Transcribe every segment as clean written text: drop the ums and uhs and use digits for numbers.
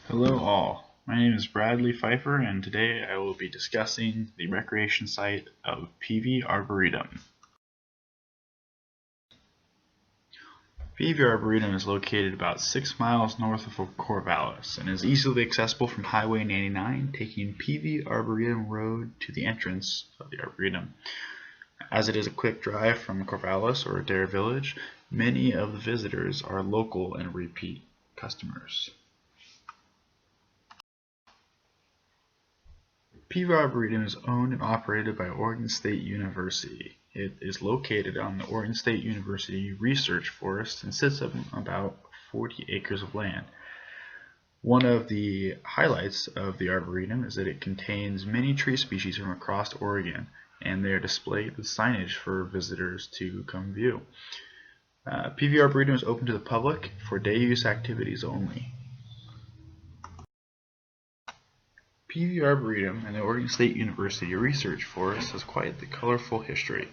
Hello all, my name is Bradley Pfeifer and today I will be discussing the recreation site of Peavy Arboretum. Peavy Arboretum is located about 6 miles north of Corvallis and is easily accessible from Highway 99, taking Peavy Arboretum Road to the entrance of the Arboretum. As it is a quick drive from Corvallis or Adair Village, many of the visitors are local and repeat customers. Peavy Arboretum is owned and operated by Oregon State University. It is located on the Oregon State University Research Forest and sits on about 40 acres of land. One of the highlights of the Arboretum is that it contains many tree species from across Oregon, and they are displayed with signage for visitors to come view. Peavy Arboretum is open to the public for day use activities only. Peavy Arboretum and the Oregon State University Research Forest has quite the colorful history.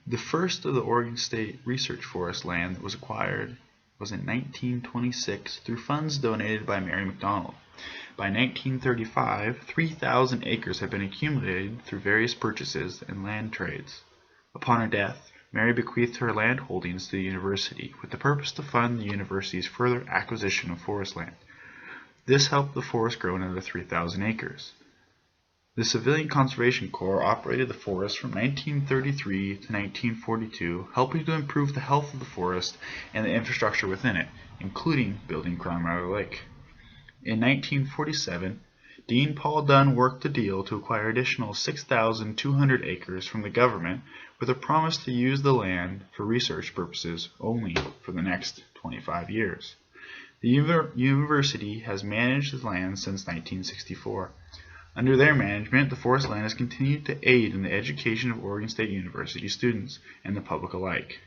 The first of the Oregon State Research Forest land that was acquired was in 1926 through funds donated by Mary McDonald. By 1935, 3,000 acres had been accumulated through various purchases and land trades. Upon her death, Mary bequeathed her land holdings to the university with the purpose to fund the university's further acquisition of forest land. This helped the forest grow another 3,000 acres. The Civilian Conservation Corps operated the forest from 1933 to 1942, helping to improve the health of the forest and the infrastructure within it, including building Crown River Lake. In 1947, Dean Paul Dunn worked a deal to acquire additional 6,200 acres from the government with a promise to use the land for research purposes only for the next 25 years. The university has managed the land since 1964. Under their management, the forest land has continued to aid in the education of Oregon State University students and the public alike.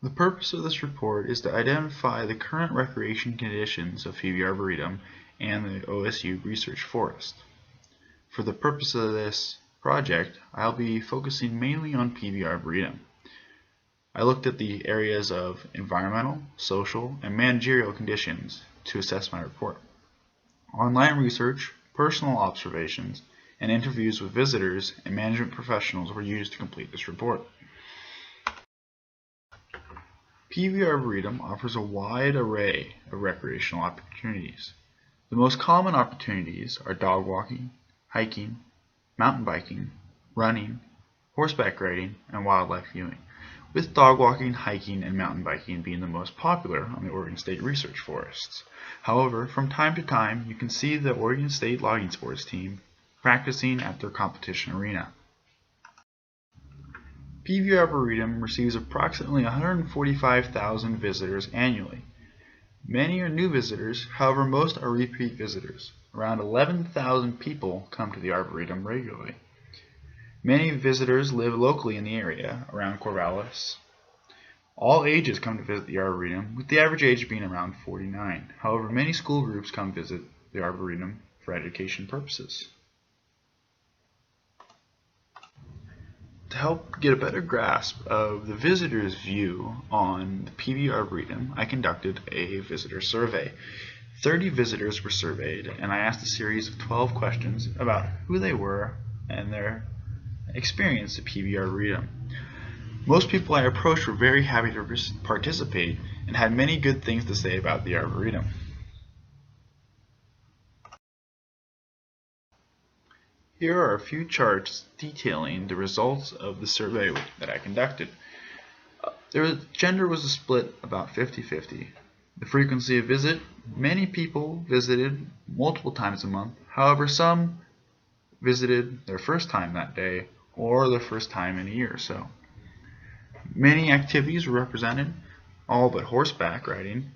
The purpose of this report is to identify the current recreation conditions of Peavy Arboretum and the OSU Research Forest. For the purpose of this project, I'll be focusing mainly on Peavy Arboretum. I looked at the areas of environmental, social, and managerial conditions to assess my report. Online research, personal observations, and interviews with visitors and management professionals were used to complete this report. Peavy Arboretum offers a wide array of recreational opportunities. The most common opportunities are dog walking, hiking, mountain biking, running, horseback riding, and wildlife viewing, with dog walking, hiking, and mountain biking being the most popular on the Oregon State Research Forests. However, from time to time, you can see the Oregon State logging sports team practicing at their competition arena. Peavy Arboretum receives approximately 145,000 visitors annually. Many are new visitors, however most are repeat visitors. Around 11,000 people come to the Arboretum regularly. Many visitors live locally in the area around Corvallis. All ages come to visit the Arboretum, with the average age being around 49. However, many school groups come visit the Arboretum for education purposes. To help get a better grasp of the visitor's view on the Peavy Arboretum, I conducted a visitor survey. 30 visitors were surveyed, and I asked a series of 12 questions about who they were and their experience at Peavy Arboretum. Most people I approached were very happy to participate and had many good things to say about the Arboretum. Here are a few charts detailing the results of the survey that I conducted. Gender was a split about 50-50. The frequency of visit, many people visited multiple times a month. However, some visited their first time that day or their first time in a year or so. Many activities were represented, all but horseback riding,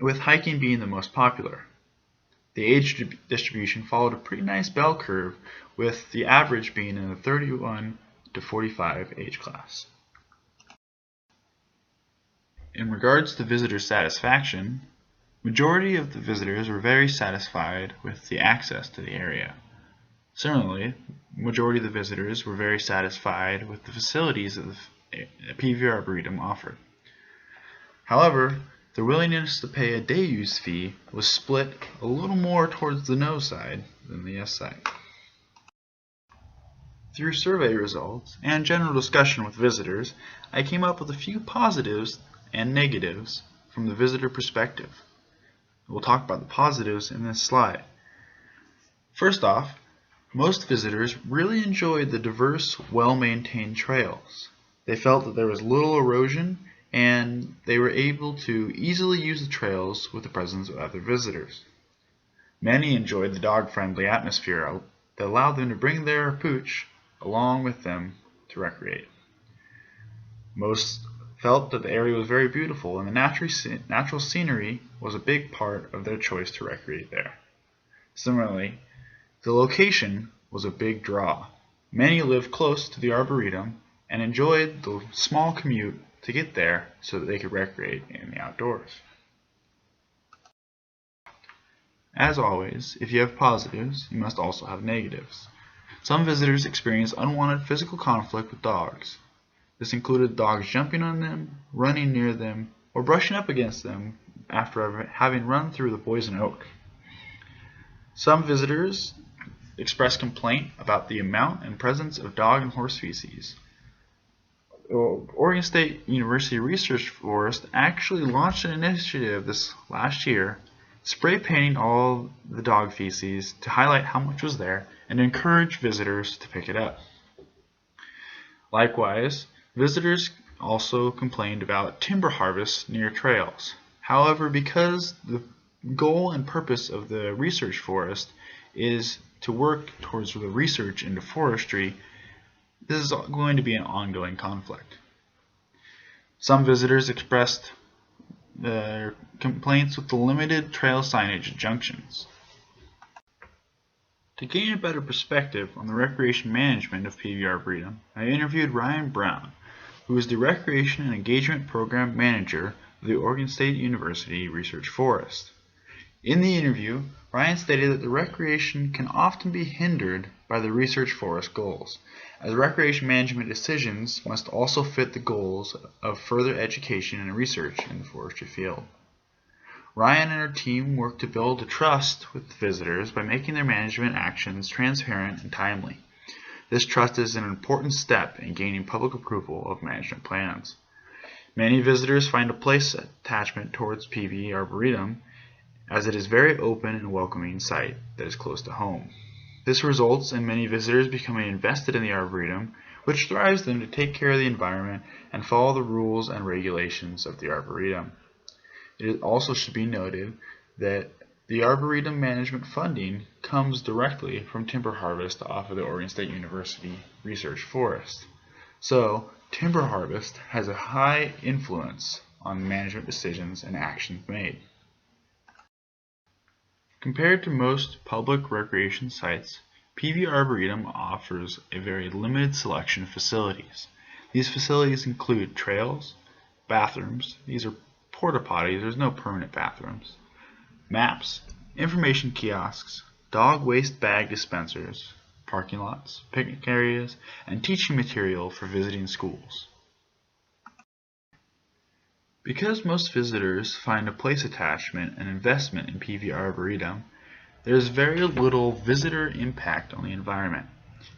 with hiking being the most popular. The age distribution followed a pretty nice bell curve, with the average being in the 31 to 45 age class. In regards to visitor satisfaction, majority of the visitors were very satisfied with the access to the area. Similarly, the majority of the visitors were very satisfied with the facilities that the Peavy Arboretum offered. However, Their willingness to pay a day use fee was split a little more towards the no side than the yes side. Through survey results and general discussion with visitors, I came up with a few positives and negatives from the visitor perspective. We'll talk about the positives in this slide. First off, most visitors really enjoyed the diverse, well-maintained trails. They felt that there was little erosion and they were able to easily use the trails with the presence of other visitors. Many enjoyed the dog-friendly atmosphere that allowed them to bring their pooch along with them to recreate. Most felt that the area was very beautiful and the natural scenery was a big part of their choice to recreate there. Similarly, the location was a big draw. Many lived close to the Arboretum and enjoyed the small commute to get there so that they could recreate in the outdoors. As always, if you have positives, you must also have negatives. Some visitors experienced unwanted physical conflict with dogs. This included dogs jumping on them, running near them, or brushing up against them after having run through the poison oak. Some visitors expressed complaint about the amount and presence of dog and horse feces. Oregon State University Research Forest actually launched an initiative this last year, spray painting all the dog feces to highlight how much was there and encourage visitors to pick it up. Likewise, visitors also complained about timber harvest near trails. However, because the goal and purpose of the research forest is to work towards the research into forestry, this is going to be an ongoing conflict. Some visitors expressed their complaints with the limited trail signage at junctions. To gain a better perspective on the recreation management of Peavy Arboretum, I interviewed Ryan Brown, who is the Recreation and Engagement Program Manager of the Oregon State University Research Forest. In the interview, Ryan stated that the recreation can often be hindered by the research forest goals, as recreation management decisions must also fit the goals of further education and research in the forestry field. Ryan and her team work to build a trust with visitors by making their management actions transparent and timely. This trust is an important step in gaining public approval of management plans. Many visitors find a place attachment towards Peavy Arboretum, as it is a very open and welcoming site that is close to home. This results in many visitors becoming invested in the Arboretum, which drives them to take care of the environment and follow the rules and regulations of the Arboretum. It also should be noted that the Arboretum management funding comes directly from timber harvest off of the Oregon State University Research Forest. So, timber harvest has a high influence on management decisions and actions made. Compared to most public recreation sites, Peavy Arboretum offers a very limited selection of facilities. These facilities include trails, bathrooms, these are porta potties, there's no permanent bathrooms, maps, information kiosks, dog waste bag dispensers, parking lots, picnic areas, and teaching material for visiting schools. Because most visitors find a place attachment and investment in Peavy Arboretum, there is very little visitor impact on the environment.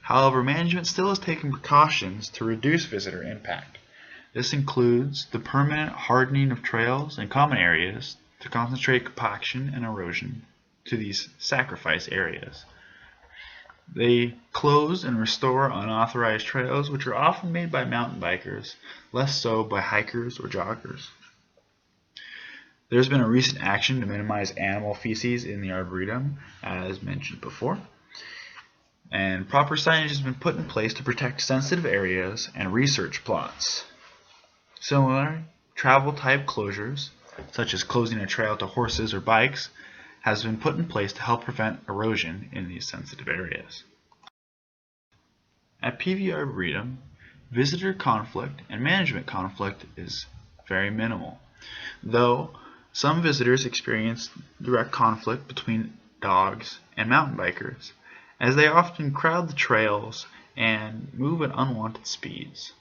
However, management still has taken precautions to reduce visitor impact. This includes the permanent hardening of trails and common areas to concentrate compaction and erosion to these sacrifice areas. They close and restore unauthorized trails, which are often made by mountain bikers, less so by hikers or joggers. There's been a recent action to minimize animal feces in the Arboretum, as mentioned before, and proper signage has been put in place to protect sensitive areas and research plots. Similarly, travel type closures, such as closing a trail to horses or bikes, has been put in place to help prevent erosion in these sensitive areas. At Peavy Arboretum, visitor conflict and management conflict is very minimal, though some visitors experience direct conflict between dogs and mountain bikers, as they often crowd the trails and move at unwanted speeds.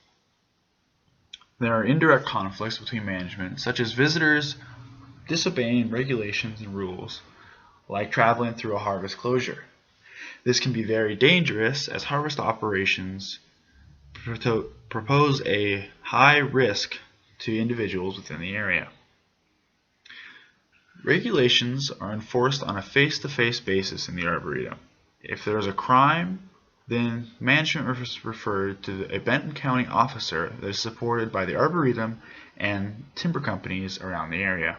There are indirect conflicts between management, such as visitors disobeying regulations and rules, like traveling through a harvest closure. This can be very dangerous as harvest operations propose a high risk to individuals within the area. Regulations are enforced on a face-to-face basis in the Arboretum. If there is a crime, then management is referred to a Benton County officer that is supported by the Arboretum and timber companies around the area.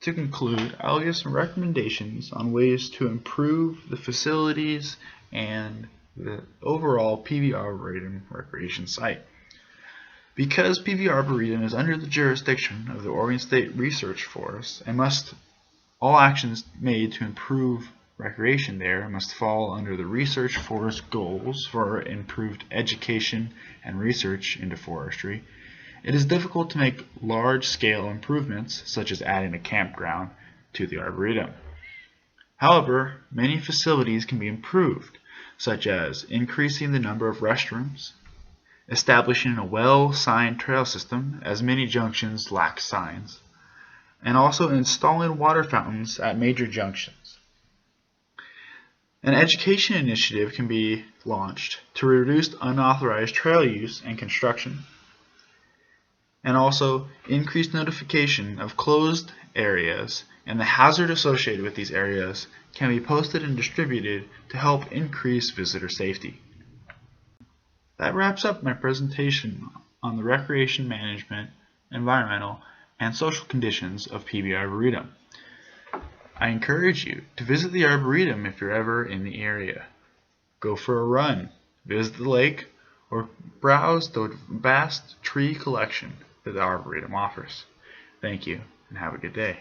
To conclude, I'll give some recommendations on ways to improve the facilities and the overall Peavy Arboretum recreation site. Because Peavy Arboretum is under the jurisdiction of the Oregon State Research Forest, and all actions made to improve recreation there must fall under the Research Forest goals for improved education and research into forestry, it is difficult to make large-scale improvements, such as adding a campground, to the Arboretum. However, many facilities can be improved, such as increasing the number of restrooms, establishing a well-signed trail system, as many junctions lack signs, and also installing water fountains at major junctions. An education initiative can be launched to reduce unauthorized trail use and construction, and also increased notification of closed areas and the hazard associated with these areas can be posted and distributed to help increase visitor safety. That wraps up my presentation on the recreation management, environmental, and social conditions of Peavy Arboretum. I encourage you to visit the Arboretum if you're ever in the area. Go for a run, visit the lake, or browse the vast tree collection that the Arboretum offers. Thank you, and have a good day.